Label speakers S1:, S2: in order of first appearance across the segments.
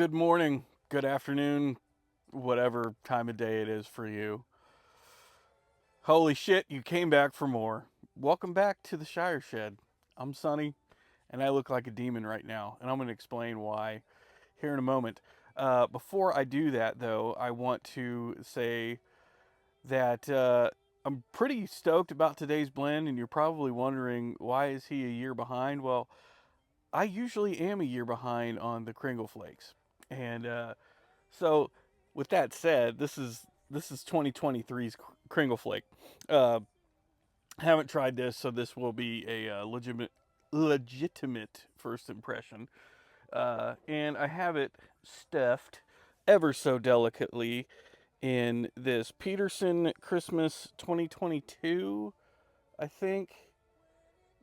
S1: Good morning, good afternoon, whatever time of day it is for you. Holy shit, you came back for more. Welcome back to the Shire Shed. I'm Sunny, and I look like a demon right now, and I'm going to explain why here in a moment. Before I do that, though, I want to say that I'm pretty stoked about today's blend, and you're probably wondering why is he a year behind? Well, I usually am a year behind on the Kringle flakes, and so, with that said, this is 2023's Kringle Flake. Uh, haven't tried this, so this will be a legitimate first impression. And I have it stuffed ever so delicately in this Peterson Christmas 2022. I think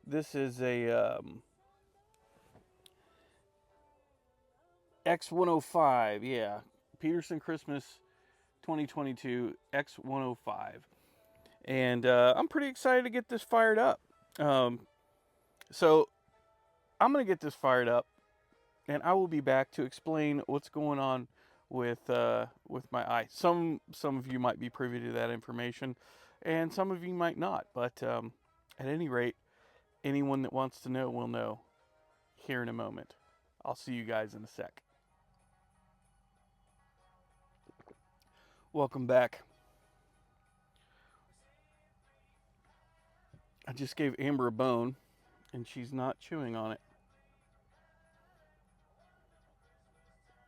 S1: this is a X105. Yeah, Peterson Christmas 2022 X105. And I'm pretty excited to get this fired up. Um, so I'm gonna get this fired up, and I will be back to explain what's going on with my eye. Some of you might be privy to that information, and some of you might not. But at any rate, anyone that wants to know will know here in a moment. I'll see you guys in a sec. Welcome back. I just gave Amber a bone, and she's not chewing on it.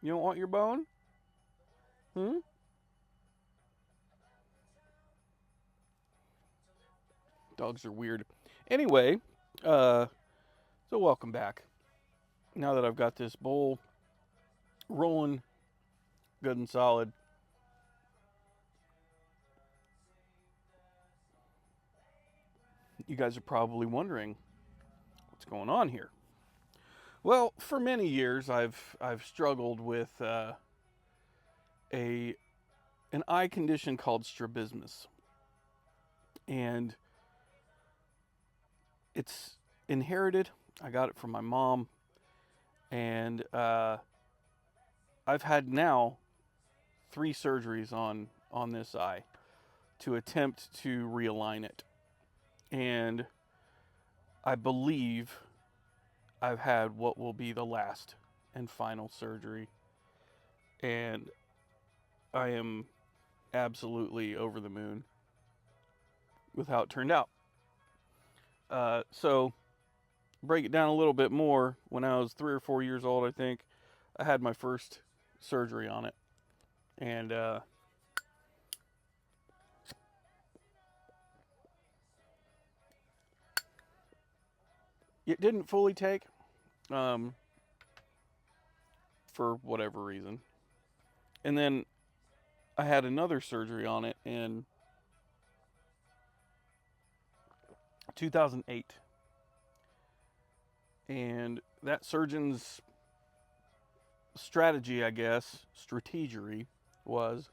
S1: You don't want your bone? Hmm? Dogs are weird. Anyway, uh, so welcome back. Now that I've got this bowl rolling good and solid, you guys are probably wondering what's going on here. Well, for many years, I've struggled with a an eye condition called strabismus, and it's inherited. I got it from my mom, and I've had now 3 surgeries on this eye to attempt to realign it, and I believe I've had what will be the last and final surgery, and I am absolutely over the moon with how it turned out. So, break it down a little bit more. When I was 3 or 4 years old, I think I had my first surgery on it, and it didn't fully take um, for whatever reason. And then I had another surgery on it in 2008. And that surgeon's strategy, I guess, strategery, was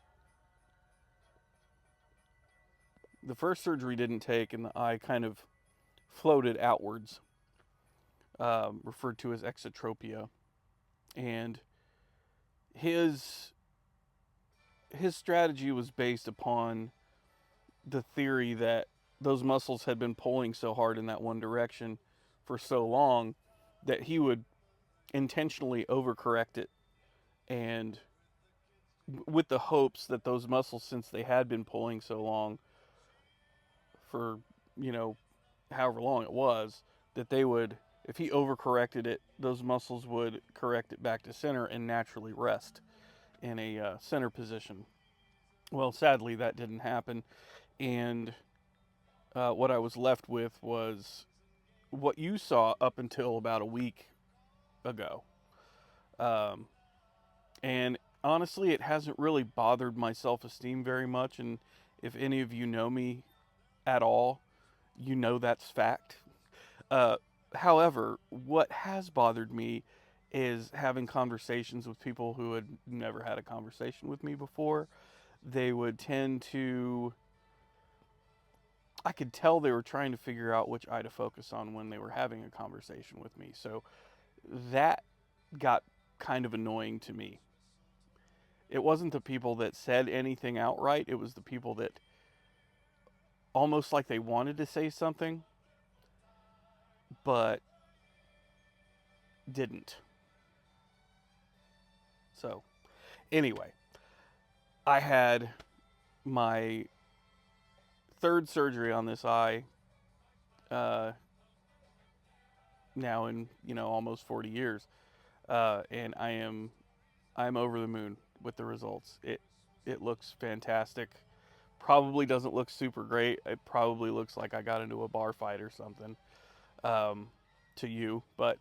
S1: the first surgery didn't take, and the eye kind of floated outwards, referred to as exotropia. And his his strategy was based upon the theory that those muscles had been pulling so hard in that one direction for so long that he would intentionally overcorrect it, and with the hopes that those muscles, since they had been pulling so long for, you know, however long it was, that they would, if he overcorrected it, those muscles would correct it back to center and naturally rest in a center position. Well, sadly, that didn't happen, and what I was left with was what you saw up until about a week ago. Um, and honestly, it hasn't really bothered my self esteem very much. And if any of you know me at all, you know that's fact. Uh, However, what has bothered me is having conversations with people who had never had a conversation with me before. They would tend to, I could tell they were trying to figure out which eye to focus on when they were having a conversation with me. So that got kind of annoying to me. it wasn't the people that said anything outright. It was the people that almost like they wanted to say something, but didn't. So, anyway, I had my third surgery on this eye uh, now in almost 40 years, and I'm over the moon with the results. It looks fantastic. Probably doesn't look super great. It probably looks like I got into a bar fight or something, um, to you. But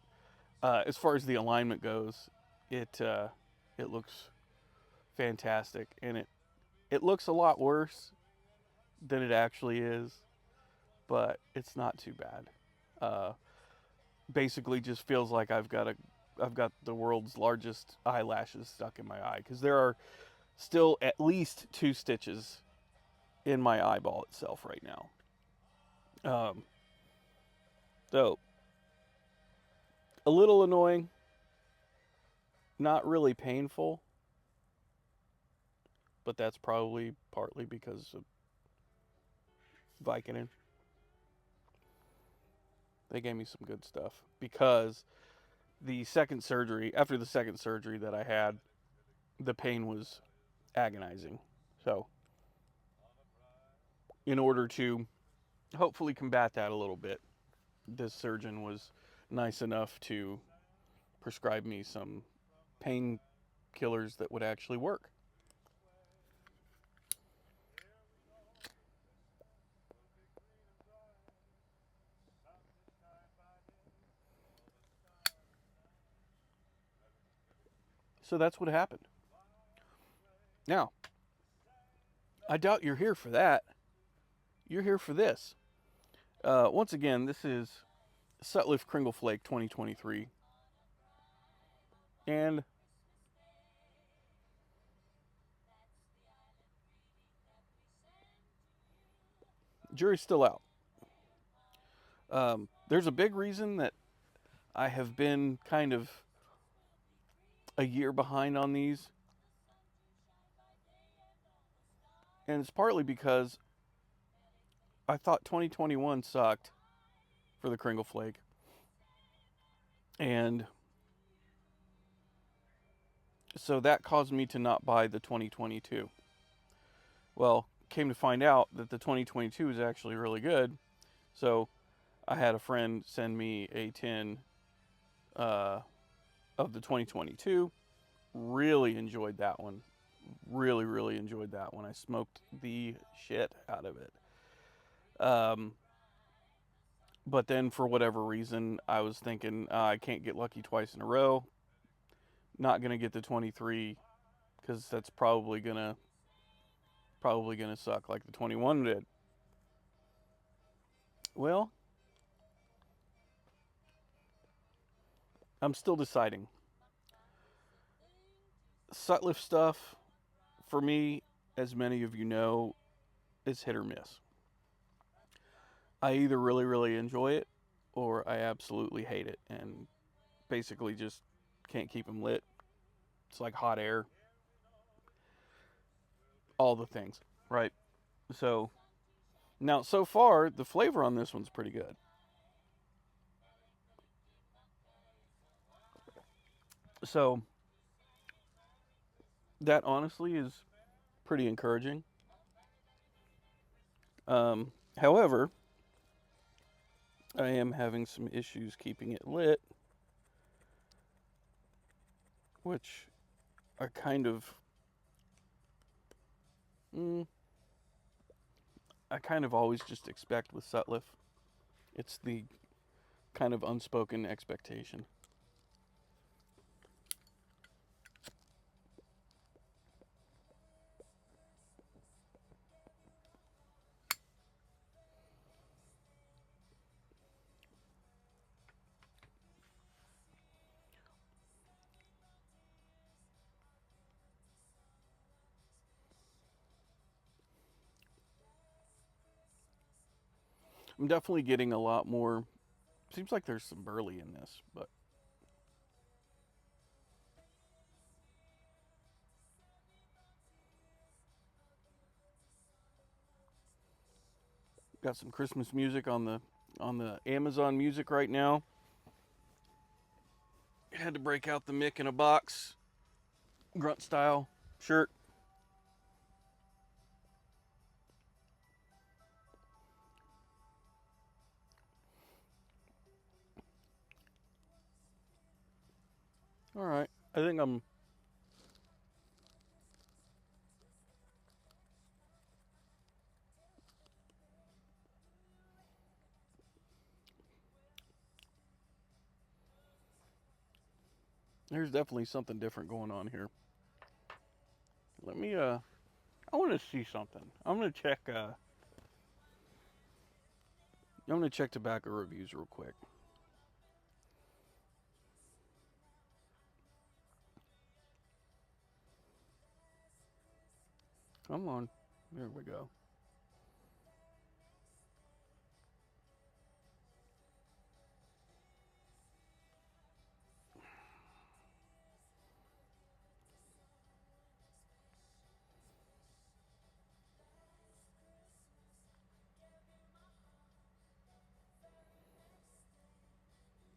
S1: as far as the alignment goes, it looks fantastic, and it looks a lot worse than it actually is, but it's not too bad. Uh, Basically, just feels like I've got the world's largest eyelashes stuck in my eye because there are still at least 2 stitches in my eyeball itself right now. Um, so a little annoying, not really painful, but that's probably partly because of Vicodin. They gave me some good stuff because after the second surgery that I had, the pain was agonizing. So, in order to hopefully combat that a little bit, this surgeon was nice enough to prescribe me some painkillers that would actually work. So that's what happened. Now, I doubt you're here for that. You're here for this. Once again, this is Sutliff Kringle Flake 2023. And jury's still out. There's a big reason that I have been kind of a year behind on these. And it's partly because I thought 2021 sucked for the Kringle Flake. And so that caused me to not buy the 2022. Well, came to find out that the 2022 is actually really good. So I had a friend send me a tin of the 2022. Really enjoyed that one. Really, really enjoyed that one. I smoked the shit out of it. But then for whatever reason, I was thinking I can't get lucky twice in a row. Not gonna get the 23 because that's probably gonna suck like the 21 did. Well, I'm still deciding. Sutliff stuff, for me, as many of you know, is hit or miss. I either really, really enjoy it or I absolutely hate it and basically just can't keep them lit. It's like hot air, all the things, right? So, now so far, the flavor on this one's pretty good. So, that honestly is pretty encouraging. However, I am having some issues keeping it lit, which are kind of I kind of always just expect with Sutliff. It's the kind of unspoken expectation. I'm definitely getting a lot more. Seems like there's some burley in this, but Got some Christmas music on the Amazon Music right now. Had to break out the Mick in a box, grunt style shirt. All right, I think I'm. There's definitely something different going on here. Let me. I want to see something. I'm gonna check. I'm gonna check tobacco reviews real quick. Come on. There we go.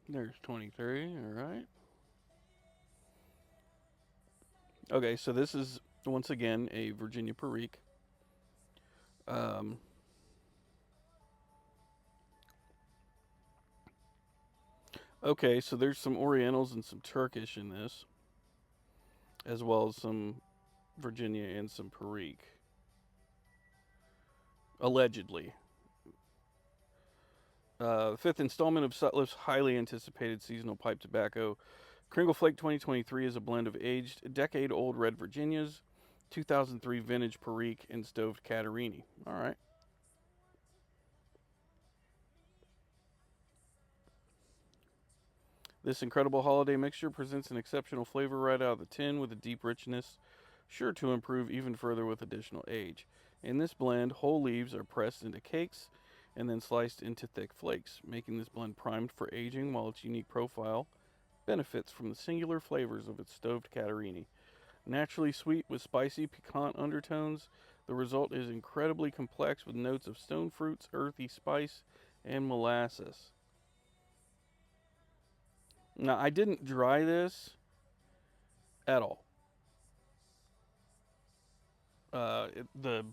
S1: There's 23. All right. Okay, so this is once again a Virginia Perique. Um, okay, so there's some Orientals and some Turkish in this, as well as some Virginia and some Perique. Allegedly. Fifth installment of Sutliff's highly anticipated seasonal pipe tobacco. Kringle Flake 2023 is a blend of aged, decade-old red Virginias, 2003 vintage Perique, and stoved Catarini. All right. This incredible holiday mixture presents an exceptional flavor right out of the tin with a deep richness, sure to improve even further with additional age. In this blend, whole leaves are pressed into cakes and then sliced into thick flakes, making this blend primed for aging while its unique profile benefits from the singular flavors of its stoved Catarini. Naturally sweet with spicy, piquant undertones, the result is incredibly complex with notes of stone fruits, earthy spice, and molasses. Now, I didn't dry this at all. The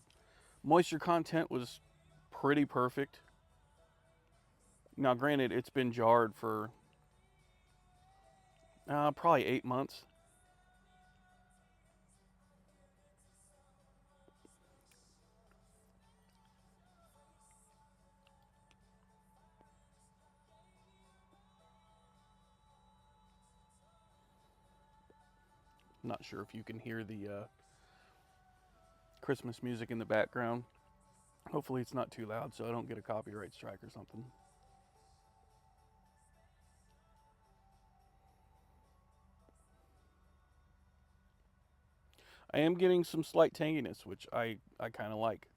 S1: moisture content was pretty perfect. Now, granted, it's been jarred for probably 8 months. Not sure if you can hear the Christmas music in the background. Hopefully, it's not too loud so I don't get a copyright strike or something. I am getting some slight tanginess, which I kind of like.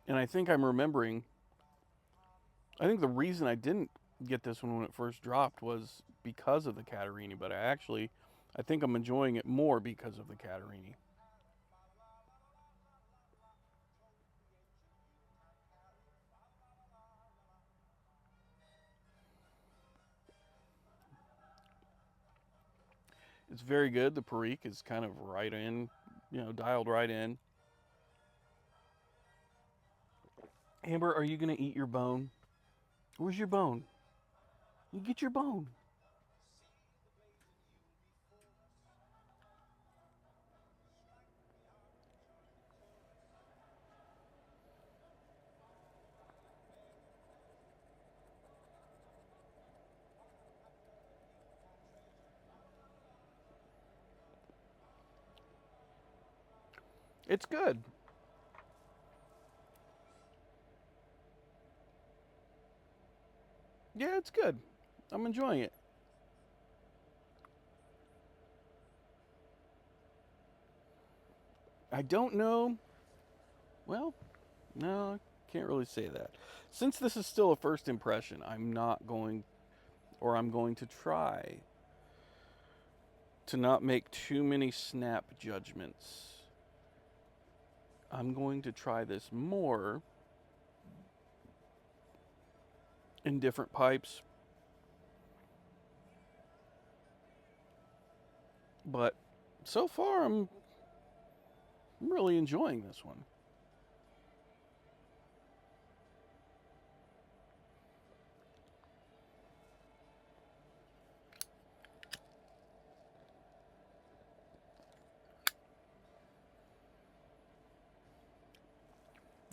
S1: And I think I'm remembering, I think the reason I didn't get this one when it first dropped was because of the Catarini, but I think I'm enjoying it more because of the Catarini. It's very good. The Perique is kind of right in, dialed right in. Amber, are you going to eat your bone? Where's your bone? You get your bone. It's good. Yeah, it's good. I'm enjoying it. I don't know. Well, no, I can't really say that. Since this is still a first impression, I'm not going, or I'm going to try to not make too many snap judgments, I'm going to try this more in different pipes. But so far, I'm really enjoying this one.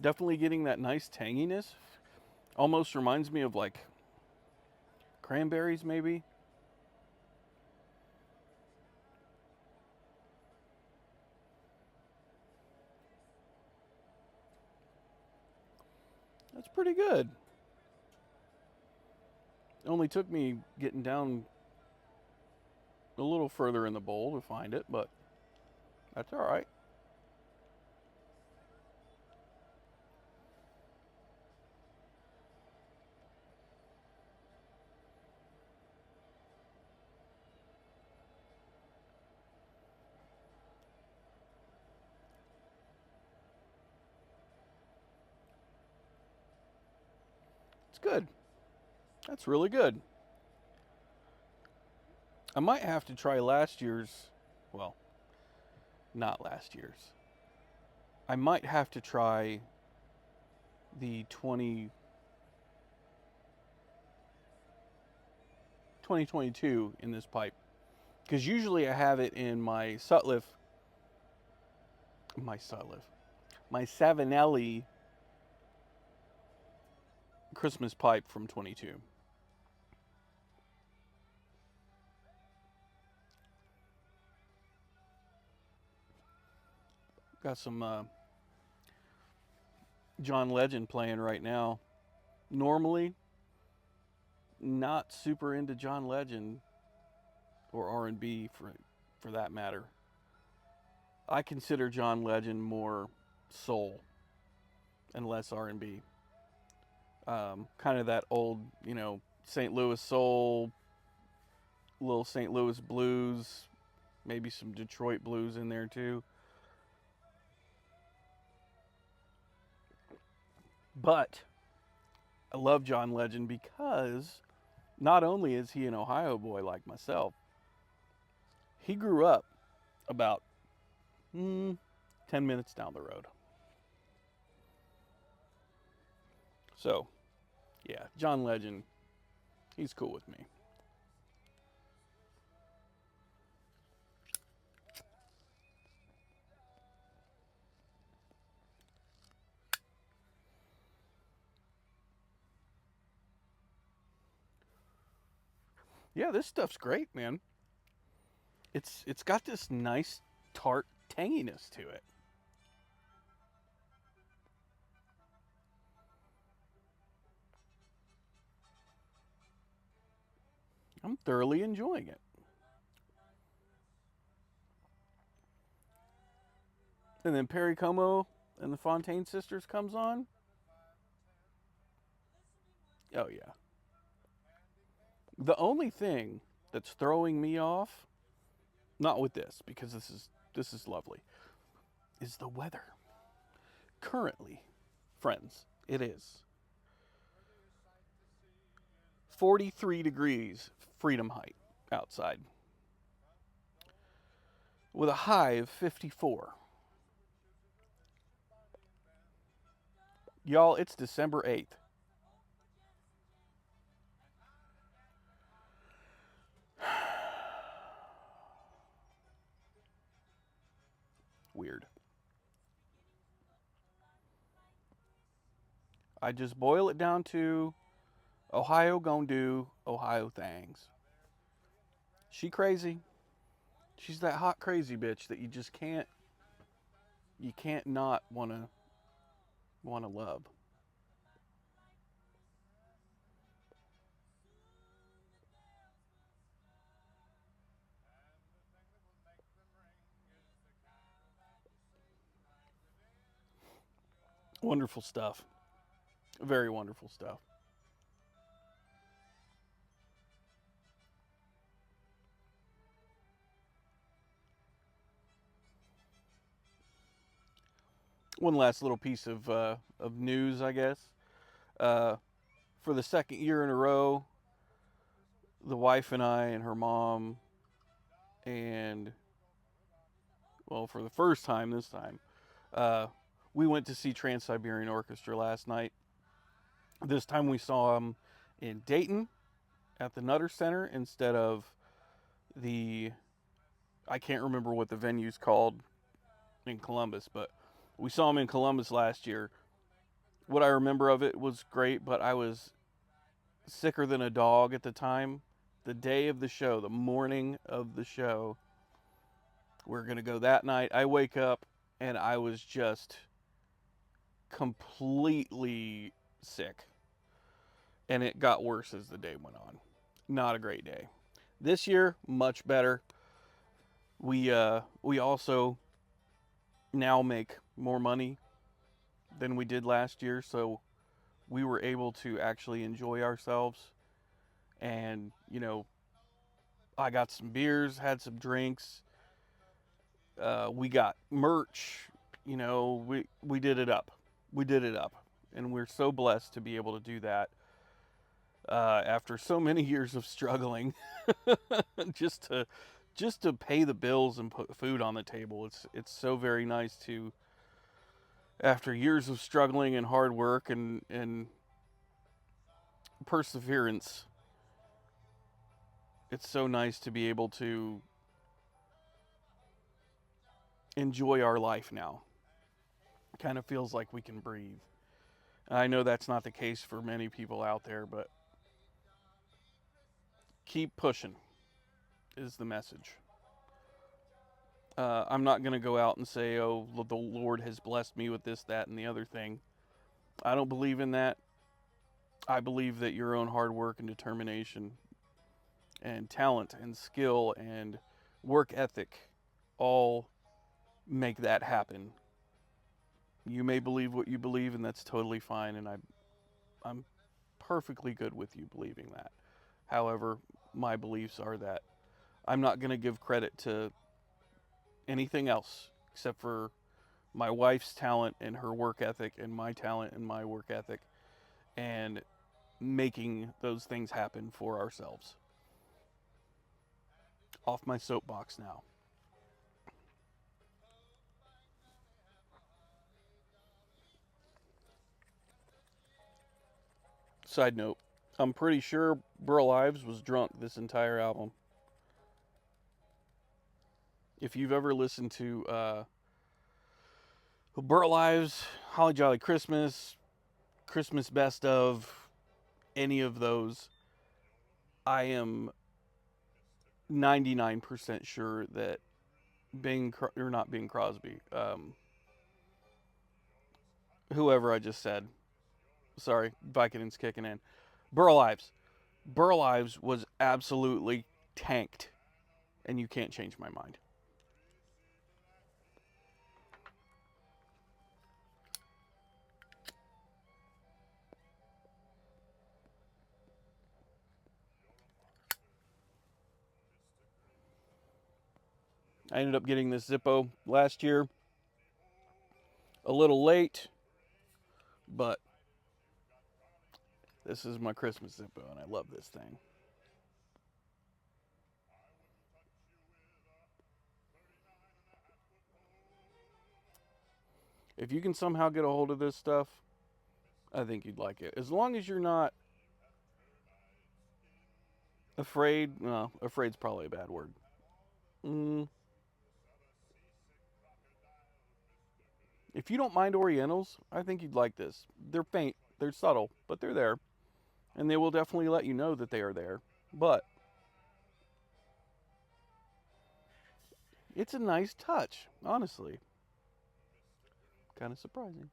S1: Definitely getting that nice tanginess. Almost reminds me of like cranberries, maybe. That's pretty good. It only took me getting down a little further in the bowl to find it, but that's all right. It's good. That's really good. I might have to try last year's, well, not last year's. I might have to try the 2022 in this pipe. Because usually I have it in my my Savinelli Christmas pipe from 22. Got some John Legend playing right now. Normally, not super into John Legend or R&B for that matter. I consider John Legend more soul and less R&B. Kind of that old, St. Louis soul, little St. Louis blues, maybe some Detroit blues in there too. But I love John Legend because not only is he an Ohio boy like myself, he grew up about 10 minutes down the road. So, yeah, John Legend, he's cool with me. Yeah, this stuff's great, man. It's got this nice tart tanginess to it. I'm thoroughly enjoying it. And then Perry Como and the Fontaine Sisters comes on. Oh yeah. The only thing that's throwing me off, not with this because this is lovely, is the weather. Currently, friends, it is 43 degrees Freedom height outside with a high of 54. Y'all, it's December 8th. Weird. I just boil it down to Ohio gon' do Ohio things. She crazy. She's that hot crazy bitch that you can't not wanna love. Wonderful stuff. Very wonderful stuff. one last little piece of news, I guess. Uh, for the second year in a row, the wife and I and her mom, and well, for the first time this time, uh, we went to see Trans Siberian Orchestra last night. This time we saw them in Dayton at the Nutter Center instead of the, I can't remember what the venue's called in Columbus, but we saw them in Columbus last year. What I remember of it was great, but I was sicker than a dog at the time. The day of the show, the morning of the show, we're going to go that night. I wake up and I was just completely sick. And it got worse as the day went on. Not a great day. This year, much better. We also now make more money than we did last year, so we were able to actually enjoy ourselves. And I got some beers, had some drinks. We got merch. We did it up. We did it up, and we're so blessed to be able to do that after so many years of struggling, just to pay the bills and put food on the table. It's so very nice to, after years of struggling and hard work and perseverance, it's so nice to be able to enjoy our life now. It kind of feels like we can breathe. I know that's not the case for many people out there, but keep pushing is the message. I'm not going to go out and say, oh, the Lord has blessed me with this, that, and the other thing. I don't believe in that. I believe that your own hard work and determination and talent and skill and work ethic all make that happen. You may believe what you believe, and that's totally fine, and I'm perfectly good with you believing that. However, my beliefs are that I'm not going to give credit to anything else except for my wife's talent and her work ethic and my talent and my work ethic and making those things happen for ourselves. Off my soapbox now. Side note, I'm pretty sure Burl Ives was drunk this entire album. If you've ever listened to Burl Ives, Holly Jolly Christmas, Christmas Best of, any of those, I am 99% sure that or not Bing Crosby, whoever I just said, sorry, Vicodin's kicking in, Burl Ives. Burl Ives was absolutely tanked, and you can't change my mind. I ended up getting this Zippo last year, a little late, but this is my Christmas Zippo, and I love this thing. If you can somehow get a hold of this stuff, I think you'd like it. As long as you're not afraid, no, afraid's probably a bad word. Mm, if you don't mind Orientals, I think you'd like this. They're faint, they're subtle, but they're there. And they will definitely let you know that they are there. But it's a nice touch, honestly. Kind of surprising.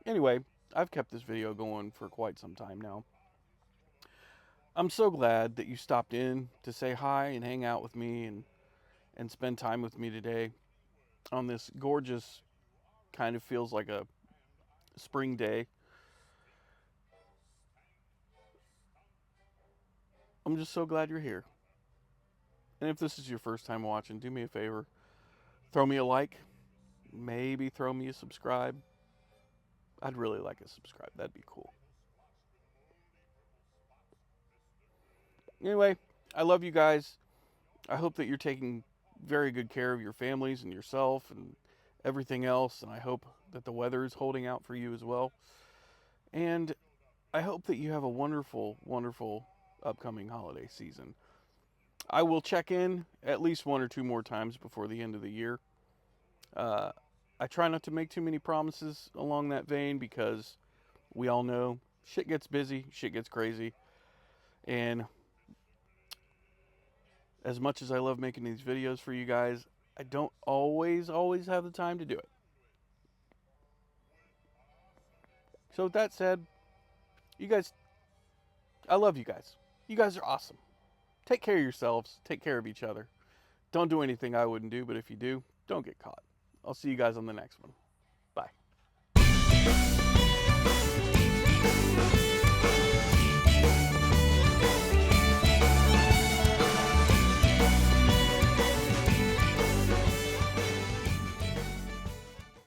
S1: Anyway, I've kept this video going for quite some time now. I'm so glad that you stopped in to say hi and hang out with me and spend time with me today on this gorgeous, kind of feels like a spring day. I'm just so glad you're here. And if this is your first time watching, do me a favor, throw me a like, maybe throw me a subscribe. I'd really like a subscribe. That'd be cool. Anyway, I love you guys. I hope that you're taking very good care of your families and yourself and everything else. And I hope that the weather is holding out for you as well. And I hope that you have a wonderful, wonderful upcoming holiday season. I will check in at least one or two more times before the end of the year. Uh, I try not to make too many promises along that vein because we all know shit gets busy, shit gets crazy. And as much as I love making these videos for you guys, I don't always have the time to do it. So with that said, you guys, I love you guys. You guys are awesome. Take care of yourselves. Take care of each other. Don't do anything I wouldn't do, but if you do, don't get caught. I'll see you guys on the next one.